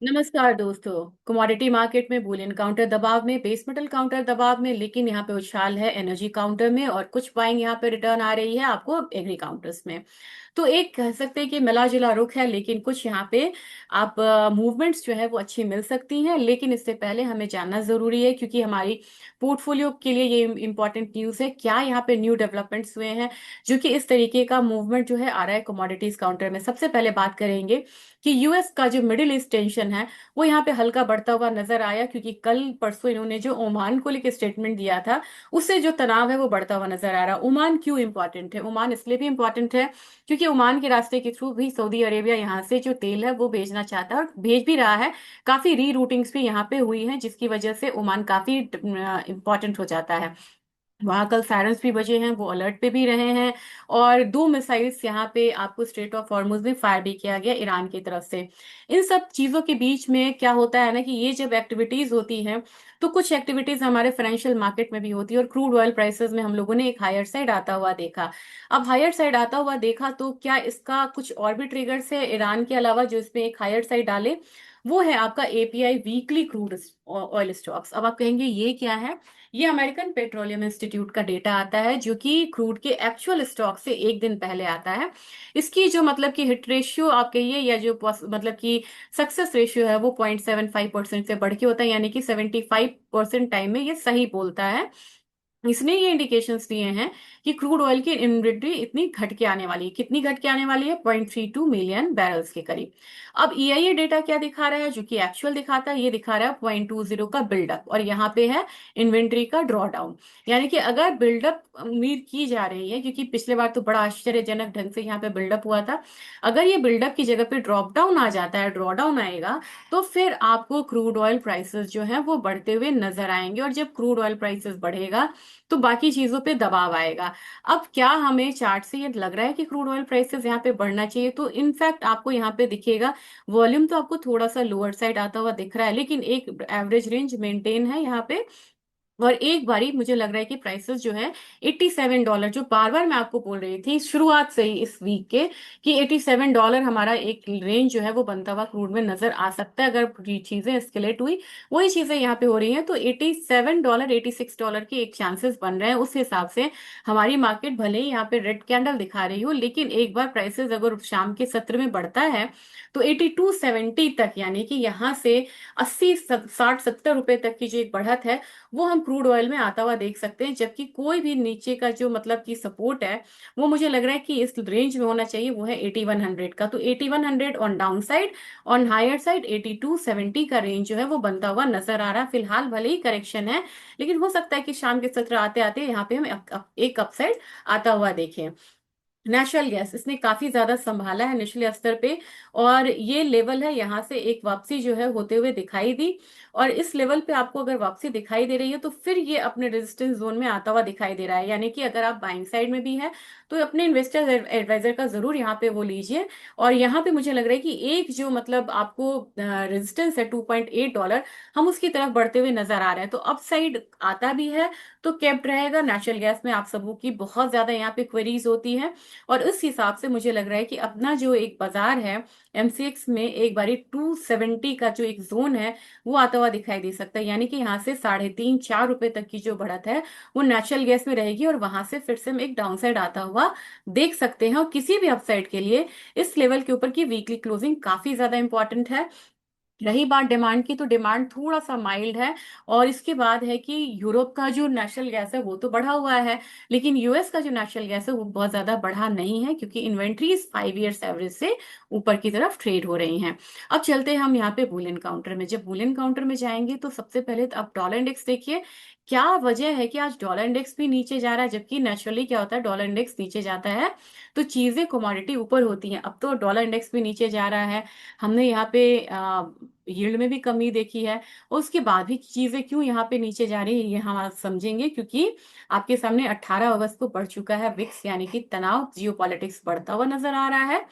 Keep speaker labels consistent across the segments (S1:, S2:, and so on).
S1: नमस्कार दोस्तों। Commodity market में बुलियन काउंटर दबाव में, बेस मेटल काउंटर दबाव में, लेकिन यहाँ पे उछाल है एनर्जी काउंटर में और कुछ बाइंग यहाँ पे रिटर्न आ रही है आपको एग्री काउंटर्स में। तो एक कह सकते हैं कि मिला जुला रुख है, लेकिन कुछ यहाँ पे आप मूवमेंट्स जो है वो अच्छी मिल सकती हैं। लेकिन इससे पहले हमें जानना जरूरी है, क्योंकि हमारी पोर्टफोलियो के लिए ये इंपॉर्टेंट न्यूज़ है, क्या यहाँ पे न्यू डेवलपमेंट्स हुए हैं जो कि इस तरीके का मूवमेंट जो है आ रहा है कमोडिटीज काउंटर में। सबसे पहले बात करेंगे कि यूएस का जो मिडिल ईस्ट टेंशन है वो यहाँ पे हल्का बढ़ता हुआ नजर आया, क्योंकि कल परसों इन्होंने जो ओमान को लेकर स्टेटमेंट दिया था उससे जो तनाव है वो बढ़ता हुआ नजर आ रहा है। ओमान क्यों इंपॉर्टेंट है? ओमान इसलिए भी इंपॉर्टेंट है क्योंकि ओमान के रास्ते के थ्रू भी सऊदी अरेबिया यहाँ से जो तेल है वो भेजना चाहता है और भेज भी रहा है। काफी री रूटिंग्स भी यहाँ पे हुई हैं, जिसकी वजह से ओमान काफी इंपॉर्टेंट हो जाता है। वहां कल सायरन्स भी बजे हैं, वो अलर्ट पे भी रहे हैं। और दो मिसाइल्स यहाँ पे आपको स्ट्रेट ऑफ हॉर्मुज में फायर भी किया गया ईरान की तरफ से। इन सब चीजों के बीच में क्या होता है ना कि ये जब एक्टिविटीज होती हैं तो कुछ एक्टिविटीज हमारे फाइनेंशियल मार्केट में भी होती है, और क्रूड ऑयल प्राइसेस में हम लोगों ने एक हायर साइड आता हुआ देखा। अब हायर साइड आता हुआ देखा तो क्या इसका कुछ और भी ट्रिगर्स है ईरान के अलावा जो इसमें एक हायर साइड डाले? वो है आपका API weekly crude oil stocks. अब आप कहेंगे ये क्या है? ये अमेरिकन पेट्रोलियम इंस्टीट्यूट का डेटा आता है जो कि क्रूड के एक्चुअल स्टॉक से एक दिन पहले आता है। इसकी जो मतलब कि हिट रेशियो आप कहिए या जो मतलब कि सक्सेस रेशियो है वो 0.75% से बढ़ के होता है, यानी कि 75% टाइम में ये सही बोलता है। इसने ये इंडिकेशंस दिए हैं कि क्रूड ऑयल की इन्वेंट्री इतनी घट के आने वाली है। कितनी घट के आने वाली है? 0.32 मिलियन बैरल्स के करीब। अब ईआईए डेटा क्या दिखा रहा है जो कि एक्चुअल दिखाता है? ये दिखा रहा है 0.20 का बिल्डअप, और यहाँ पे है इन्वेंट्री का ड्रॉ डाउन। यानी कि अगर बिल्डअप उम्मीद की जा रही है, क्योंकि पिछले बार तो बड़ा आश्चर्यजनक ढंग से यहाँ पे बिल्डअप हुआ था, अगर ये बिल्डअप की जगह पे ड्रॉप डाउन आ जाता है, ड्रॉ डाउन आएगा, तो फिर आपको क्रूड ऑयल प्राइसेस जो है वो बढ़ते हुए नजर आएंगे। और जब क्रूड ऑयल प्राइसेस बढ़ेगा तो बाकी चीजों पे दबाव आएगा। अब क्या हमें चार्ट से ये लग रहा है कि क्रूड ऑयल प्राइसेस यहाँ पे बढ़ना चाहिए? तो इनफैक्ट आपको यहाँ पे दिखेगा वॉल्यूम तो आपको थोड़ा सा लोअर साइड आता हुआ दिख रहा है, लेकिन एक एवरेज रेंज मेंटेन है यहाँ पे। और एक बारी मुझे लग रहा है कि प्राइसेस जो है $87, जो बार बार मैं आपको बोल रही थी शुरुआत से ही इस वीक के, कि $87 हमारा एक रेंज जो है वो बनता हुआ क्रूड में नजर आ सकता है अगर ये चीजें एस्केलेट हुई। वही चीजें यहाँ पे हो रही हैं, तो $87 $86 के एक चांसेस बन रहे हैं। उस हिसाब से हमारी मार्केट भले ही यहाँ पे रेड कैंडल दिखा रही हो, लेकिन एक बार प्राइसेस अगर शाम के सत्र में बढ़ता है तो 8270 तक, यानी कि यहाँ से 80 60 70 रुपए तक की जो एक बढ़त है वो हम क्रूड ऑयल में आता हुआ देख सकते हैं। जबकि कोई भी नीचे का जो मतलब की सपोर्ट है वो मुझे लग रहा है कि इस रेंज में होना चाहिए, वो है 8100 का। तो 8100 on down side, on higher side 8270 का रेंज जो है वो बनता हुआ नजर आ रहा है फिलहाल। भले ही करेक्शन है, लेकिन हो सकता है कि शाम के सत्र आते आते यहाँ पे हम एक अपसाइड आता हुआ देखें। नेचुरल गैस इसने काफी ज्यादा संभाला है निचले स्तर पे, और ये लेवल है यहाँ से एक वापसी जो है होते हुए दिखाई दी। और इस लेवल पे आपको अगर वापसी दिखाई दे रही है तो फिर ये अपने रेजिस्टेंस जोन में आता हुआ दिखाई दे रहा है, यानी कि अगर आप बाइंग साइड में भी है तो अपने इन्वेस्टर एडवाइजर का जरूर यहाँ पे वो लीजिए। और यहाँ पे मुझे लग रहा है कि एक जो मतलब आपको रेजिस्टेंस है $2.8, हम उसकी तरफ बढ़ते हुए नजर आ रहे हैं। तो अप साइड आता भी है तो केप्ट रहेगा। नेचुरल गैस में आप सबों की बहुत ज्यादा यहाँ पे क्वेरीज होती है, और उस हिसाब से मुझे लग रहा है कि अपना जो एक बाजार है एमसीएक्स में एक बारी 270 का जो एक जोन है वो आता हुआ दिखाई दे सकता है। यानी कि यहाँ से 3.5 4 रुपए तक की जो बढ़त है वो नेचुरल गैस में रहेगी, और वहां से फिर से हम एक डाउन साइड आता हुआ देख सकते हैं। और किसी भी अपसाइड के लिए इस लेवल के ऊपर की वीकली क्लोजिंग काफी ज्यादा इंपॉर्टेंट है। रही बात डिमांड की, तो डिमांड थोड़ा सा माइल्ड है। और इसके बाद है कि यूरोप का जो नेचुरल गैस है वो तो बढ़ा हुआ है, लेकिन यूएस का जो नेचुरल गैस है वो बहुत ज्यादा बढ़ा नहीं है, क्योंकि इन्वेंट्रीज 5 ईयर्स एवरेज से ऊपर की तरफ ट्रेड हो रही हैं। अब चलते हैं हम यहाँ पे बुलियन काउंटर में। जब बुलियन काउंटर में जाएंगे तो सबसे पहले तो आप डॉलर इंडेक्स देखिए। क्या वजह है कि आज डॉलर इंडेक्स भी नीचे जा रहा है? जबकि नेचुरली क्या होता है, डॉलर इंडेक्स नीचे जाता है तो चीजें कमोडिटी ऊपर होती हैं। अब तो डॉलर इंडेक्स भी नीचे जा रहा है। हमने यहाँ पे यील्ड में भी कमी देखी है, और उसके बाद भी चीजें क्यों यहाँ पे नीचे जा रही है ये हम आज समझेंगे। क्योंकि आपके सामने 18 अगस्त को बढ़ चुका है विक्स, यानी कि तनाव जियो पॉलिटिक्स बढ़ता हुआ नजर आ रहा है।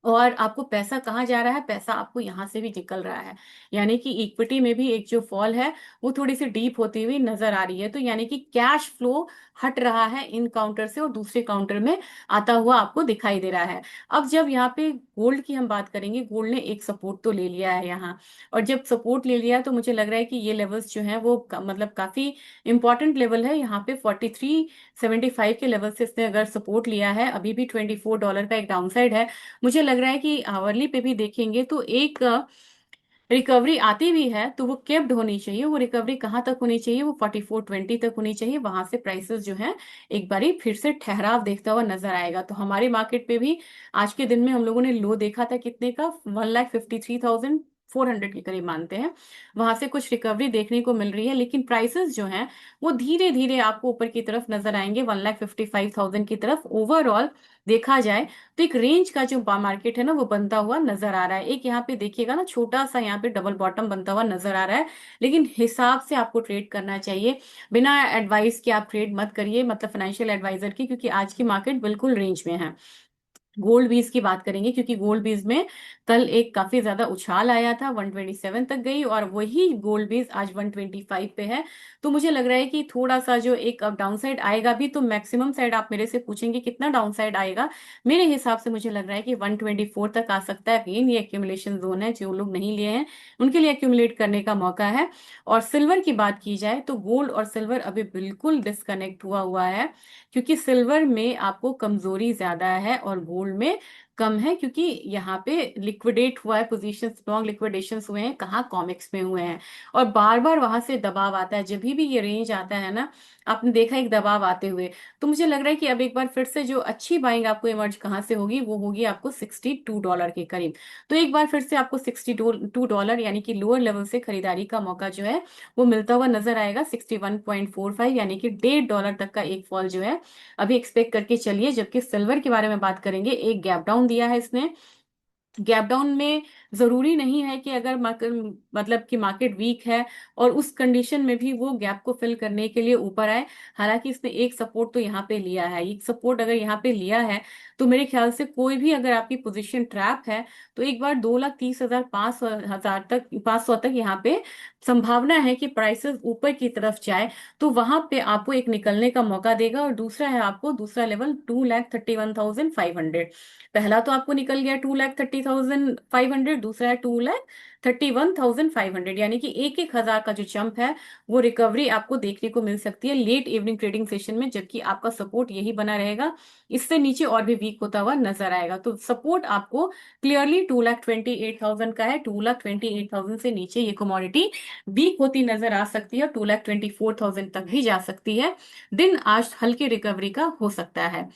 S1: और आपको पैसा कहाँ जा रहा है? पैसा आपको यहाँ से भी निकल रहा है, यानी कि इक्विटी में भी एक जो फॉल है वो थोड़ी सी डीप होती हुई नजर आ रही है। तो यानी कि कैश फ्लो हट रहा है इन काउंटर से और दूसरे काउंटर में आता हुआ आपको दिखाई दे रहा है। अब जब यहाँ पे गोल्ड की हम बात करेंगे, गोल्ड ने एक सपोर्ट तो ले लिया है यहाँ, और जब सपोर्ट ले लिया तो मुझे लग रहा है कि ये लेवल्स जो है वो मतलब काफी इंपॉर्टेंट लेवल है। यहाँ पे 43.75 के लेवल से इसने अगर सपोर्ट लिया है, अभी भी $24 का एक डाउनसाइड है। मुझे लग रहा है कि आवरली पे भी देखेंगे तो एक रिकवरी आती भी है तो वो केप्ड होनी चाहिए। वो रिकवरी कहाँ तक होनी चाहिए, वो 44.20 तक होनी चाहिए। वहां से प्राइसेस जो है एक बारी फिर से ठहराव देखता हुआ नजर आएगा। तो हमारी मार्केट पे भी आज के दिन में हम लोगों ने लो देखा था कितने का, 1,53,400 के करीब मानते हैं। वहां से कुछ रिकवरी देखने को मिल रही है, लेकिन प्राइसेस जो हैं वो धीरे धीरे आपको ऊपर की तरफ नजर आएंगे, 1,55,000 की तरफ। ओवरऑल देखा जाए तो एक रेंज का जो मार्केट है ना वो बनता हुआ नजर आ रहा है। एक यहाँ पे देखिएगा ना, छोटा सा यहाँ पे डबल बॉटम बनता हुआ नजर आ रहा है, लेकिन हिसाब से आपको ट्रेड करना चाहिए। बिना एडवाइस के आप ट्रेड मत करिए, मतलब फाइनेंशियल एडवाइजर की, क्योंकि आज की मार्केट बिल्कुल रेंज में है। गोल्ड बीज की बात करेंगे, क्योंकि गोल्ड बीज में कल एक काफी ज्यादा उछाल आया था, 127 तक गई, और वही गोल्ड बीज आज 125 पे है। तो मुझे लग रहा है कि थोड़ा सा जो एक अब डाउन साइड आएगा भी, तो मैक्सिमम साइड आप मेरे से पूछेंगे कितना डाउन साइड आएगा, मेरे हिसाब से मुझे लग रहा है कि 124 तक आ सकता है। अगेन ये एक्यूमुलेशन जोन है, जो लोग नहीं लिए हैं उनके लिए एक्यूमुलेट करने का मौका है। और सिल्वर की बात की जाए तो गोल्ड और सिल्वर अभी बिल्कुल डिस्कनेक्ट हुआ हुआ है, क्योंकि सिल्वर में आपको कमजोरी ज्यादा है और गोल्ड में कम है, क्योंकि यहाँ पे लिक्विडेट हुआ है, पोजीशन स्ट्रॉन्ग लिक्विडेशन हुए हैं, कहाँ कॉमिक्स में हुए हैं। और बार बार वहां से दबाव आता है, जब भी ये रेंज आता है ना, आपने देखा एक दबाव आते हुए। तो मुझे लग रहा है कि अब एक बार फिर से जो अच्छी बाइंग आपको इमर्ज कहाँ से होगी, वो होगी आपको $62 के करीब। तो एक बार फिर से आपको $62 यानी कि लोअर लेवल से खरीदारी का मौका जो है वो मिलता हुआ नजर आएगा। 61.45 यानी कि $1.5 तक का एक फॉल जो है अभी एक्सपेक्ट करके चलिए। जबकि सिल्वर के बारे में बात करेंगे, एक गैप डाउन दिया है इसने। गैप डाउन में जरूरी नहीं है कि अगर मतलब कि मार्केट वीक है और उस कंडीशन में भी वो गैप को फिल करने के लिए ऊपर आए। हालांकि इसने एक सपोर्ट तो यहाँ पे लिया है, एक सपोर्ट अगर यहाँ पे लिया है तो मेरे ख्याल से कोई भी अगर आपकी पोजीशन ट्रैप है तो एक बार 2,30,000 5,000 तक 500 तक यहाँ पे संभावना है कि प्राइसेस ऊपर की तरफ जाए, तो वहां पे आपको एक निकलने का मौका देगा। और दूसरा है आपको दूसरा लेवल 2,31,500। पहला तो आपको निकल गया 2,30,500, दूसरा है 2,31,500, यानी कि एक एक हजार का जो जंप है वो रिकवरी आपको देखने को मिल सकती है लेट इवनिंग ट्रेडिंग सेशन में। जबकि आपका सपोर्ट यही बना रहेगा, इससे नीचे और भी वीक होता हुआ नजर आएगा। तो सपोर्ट आपको क्लियरली 2,28,000 का है। 2,28,000 से नीचे ये कमोडिटी वीक होती नजर आ सकती है, 2,24,000 तक भी जा सकती है। दिन आज हल्की रिकवरी का हो सकता है।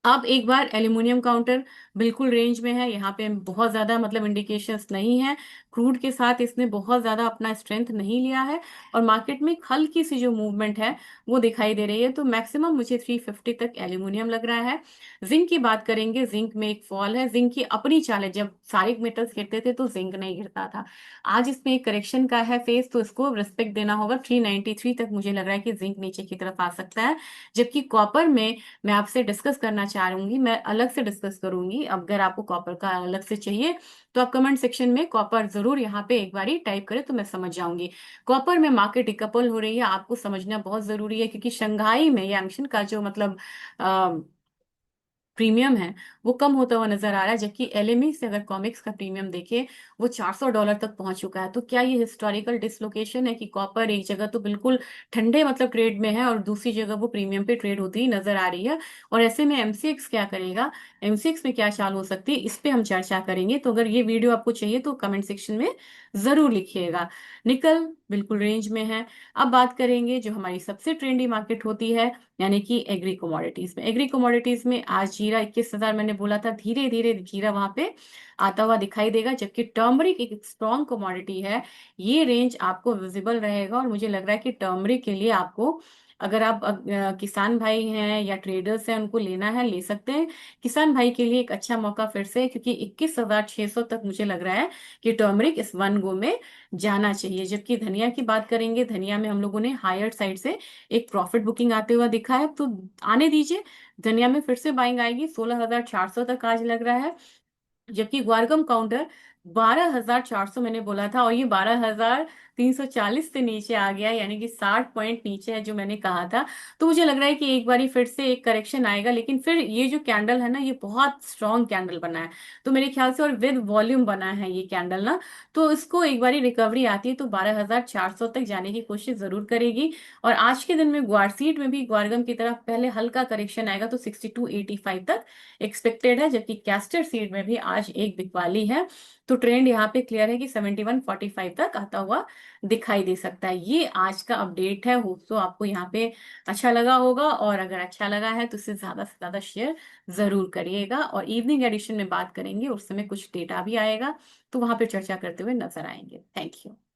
S1: अब एक बार एल्यूमिनियम काउंटर बिल्कुल रेंज में है, यहाँ पे बहुत ज्यादा मतलब इंडिकेशंस नहीं है। क्रूड के साथ इसने बहुत ज्यादा अपना स्ट्रेंथ नहीं लिया है, और मार्केट में हल्की सी जो मूवमेंट है वो दिखाई दे रही है। तो मैक्सिमम मुझे 350 तक एल्यूमिनियम लग रहा है। जिंक की बात करेंगे, जिंक में एक फॉल है। जिंक की अपनी चाल है, जब सारे मेटल्स गिरते थे तो जिंक नहीं गिरता था। आज इसमें एक करेक्शन का है फेस, तो इसको रिस्पेक्ट देना होगा। 393 तक मुझे लग रहा है कि जिंक नीचे की तरफ आ सकता है। जबकि कॉपर में मैं आपसे डिस्कस करना चाहूंगी, मैं अलग से डिस्कस करूंगी। अगर आपको कॉपर का अलग से चाहिए तो आप कमेंट सेक्शन में कॉपर जरूर यहाँ पे एक बारी टाइप करें, तो मैं समझ जाऊंगी। कॉपर में मार्केट डिकपल हो रही है, आपको समझना बहुत जरूरी है, क्योंकि शंघाई में यंगशन का जो मतलब प्रीमियम है वो कम होता हुआ नजर आ रहा है। जबकि एलएमई से अगर कॉमिक्स का प्रीमियम देखे, वो $400 तक पहुंच चुका है। तो क्या ये हिस्टोरिकल डिसलोकेशन है कि कॉपर एक जगह तो बिल्कुल ठंडे मतलब ट्रेड में है और दूसरी जगह वो प्रीमियम पे ट्रेड होती ही नजर आ रही है? और ऐसे में एमसीएक्स क्या करेगा, एमसीएक्स में क्या चाल हो सकती है, इस पे हम चर्चा करेंगे। तो अगर ये वीडियो आपको चाहिए तो कमेंट सेक्शन में जरूर लिखिएगा। निकल बिल्कुल रेंज में है। अब बात करेंगे जो हमारी सबसे ट्रेंडी मार्केट होती है, यानी कि एग्री कमोडिटीज में। एग्री कमोडिटीज में आज जीरा 21,000 मैंने बोला था, धीरे धीरे जीरा वहां पे आता हुआ दिखाई देगा। जबकि टर्मरिक एक स्ट्रॉन्ग कमोडिटी है, ये रेंज आपको विजिबल रहेगा। और मुझे लग रहा है कि टर्मरिक के लिए आपको, अगर आप किसान भाई हैं या ट्रेडर्स हैं उनको लेना है, ले सकते हैं। किसान भाई के लिए एक अच्छा मौका फिर से है, क्योंकि 21,600 तक मुझे लग रहा है कि टर्मरिक इस वन गो में जाना चाहिए। जबकि धनिया की बात करेंगे, धनिया में हम लोगों ने हायर साइड से एक प्रॉफिट बुकिंग आते हुआ दिखा है, तो आने दीजिए। धनिया में फिर से बाइंग आएगी, 16,400 तक आज लग रहा है। जबकि ग्वारगम काउंटर 12,400 मैंने बोला था, और ये 12,340 से नीचे आ गया, यानी कि 60 पॉइंट नीचे है जो मैंने कहा था। तो मुझे लग रहा है कि एक बारी फिर से एक करेक्शन आएगा, लेकिन फिर ये जो कैंडल है ना, ये बहुत स्ट्रॉन्ग कैंडल बना है, तो मेरे ख्याल से, और विद वॉल्यूम बना है ये कैंडल ना, तो इसको एक बारी रिकवरी आती है तो 12,400 तक जाने की कोशिश जरूर करेगी। और आज के दिन में ग्वारसीट में भी ग्वारगम की तरफ पहले हल्का करेक्शन आएगा, तो 6285 तक एक्सपेक्टेड है, जबकि कैस्टर सीड में भी आज एक बिकवाली है। तो ट्रेंड यहाँ पे क्लियर है कि 7145 तक आता हुआ दिखाई दे सकता है। ये आज का अपडेट है। होप तो आपको यहाँ पे अच्छा लगा होगा, और अगर अच्छा लगा है तो इसे ज्यादा से ज्यादा शेयर जरूर करिएगा। और इवनिंग एडिशन में बात करेंगे, उस समय कुछ डेटा भी आएगा, तो वहां पे चर्चा करते हुए नजर आएंगे। Thank you.